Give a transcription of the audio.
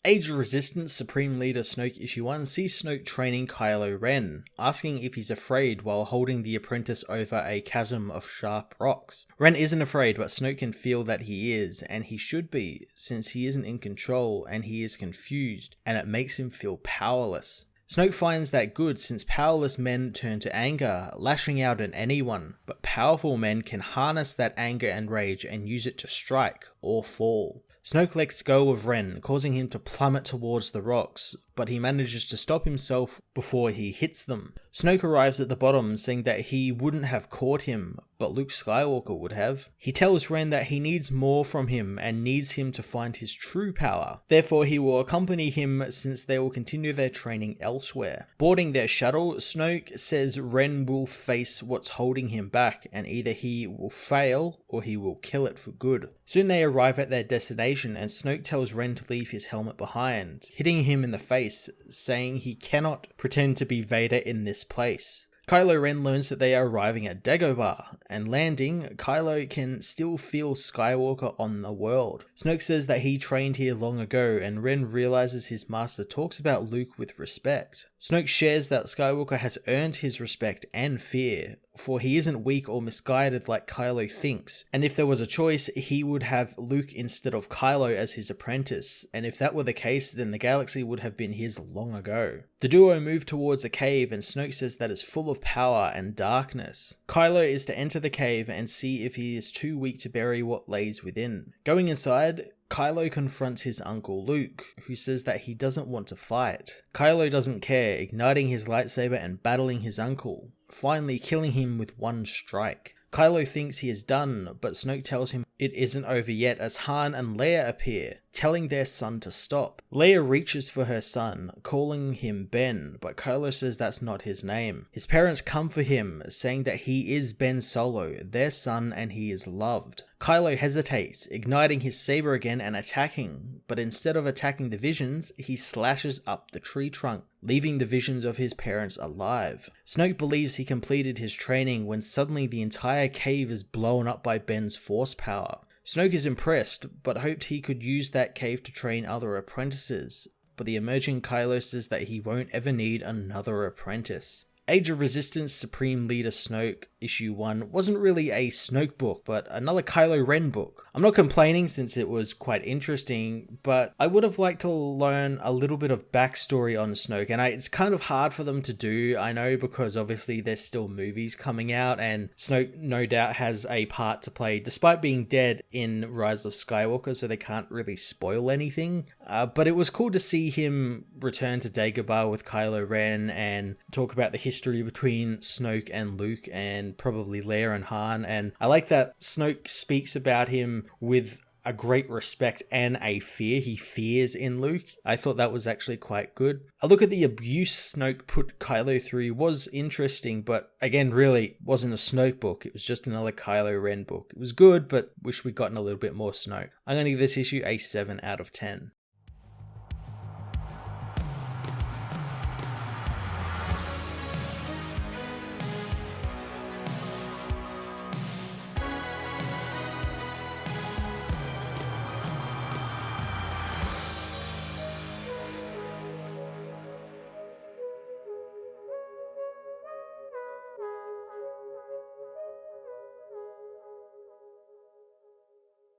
Age of Resistance Supreme Leader Snoke Issue 1 sees Snoke training Kylo Ren, asking if he's afraid while holding the apprentice over a chasm of sharp rocks. Ren isn't afraid, but Snoke can feel that he is, and he should be, since he isn't in control and he is confused, and it makes him feel powerless. Snoke finds that good since powerless men turn to anger, lashing out at anyone, but powerful men can harness that anger and rage and use it to strike or fall. Snoke lets go of Ren, causing him to plummet towards the rocks, but he manages to stop himself before he hits them. Snoke arrives at the bottom, saying that he wouldn't have caught him, but Luke Skywalker would have. He tells Ren that he needs more from him and needs him to find his true power. Therefore, he will accompany him since they will continue their training elsewhere. Boarding their shuttle, Snoke says Ren will face what's holding him back, and either he will fail or he will kill it for good. Soon they arrive at their destination, and Snoke tells Ren to leave his helmet behind, hitting him in the face, saying he cannot pretend to be Vader in this place. Kylo Ren learns that they are arriving at Dagobah, and landing, Kylo can still feel Skywalker on the world. Snoke says that he trained here long ago, and Ren realizes his master talks about Luke with respect. Snoke shares that Skywalker has earned his respect and fear, for he isn't weak or misguided like Kylo thinks, and if there was a choice, he would have Luke instead of Kylo as his apprentice, and if that were the case, then the galaxy would have been his long ago. The duo move towards a cave, and Snoke says that it's full of power and darkness. Kylo is to enter the cave and see if he is too weak to bury what lays within. Going inside, Kylo confronts his uncle Luke, who says that he doesn't want to fight. Kylo doesn't care, igniting his lightsaber and battling his uncle, finally killing him with one strike. Kylo thinks he is done, but Snoke tells him it isn't over yet as Han and Leia appear, telling their son to stop. Leia reaches for her son, calling him Ben, but Kylo says that's not his name. His parents come for him, saying that he is Ben Solo, their son, and he is loved. Kylo hesitates, igniting his saber again and attacking, but instead of attacking the visions, he slashes up the tree trunk, leaving the visions of his parents alive. Snoke believes he completed his training when suddenly the entire cave is blown up by Ben's force power. Snoke is impressed, but hoped he could use that cave to train other apprentices, but the emerging Kylo says that he won't ever need another apprentice. Age of Resistance Supreme Leader Snoke Issue 1 wasn't really a Snoke book, but another Kylo Ren book. I'm not complaining since it was quite interesting, but I would have liked to learn a little bit of backstory on Snoke, and it's kind of hard for them to do, I know, because obviously there's still movies coming out, and Snoke no doubt has a part to play, despite being dead in Rise of Skywalker, so they can't really spoil anything. But it was cool to see him return to Dagobah with Kylo Ren and talk about the history between Snoke and Luke and probably Leia and Han, and I like that Snoke speaks about him with a great respect and a fear. He fears in Luke. I thought that was actually quite good. A look at the abuse Snoke put Kylo through was interesting, but again, really wasn't a Snoke book. It was just another Kylo Ren book. It was good, but wish we'd gotten a little bit more Snoke. I'm going to give this issue a 7 out of 10.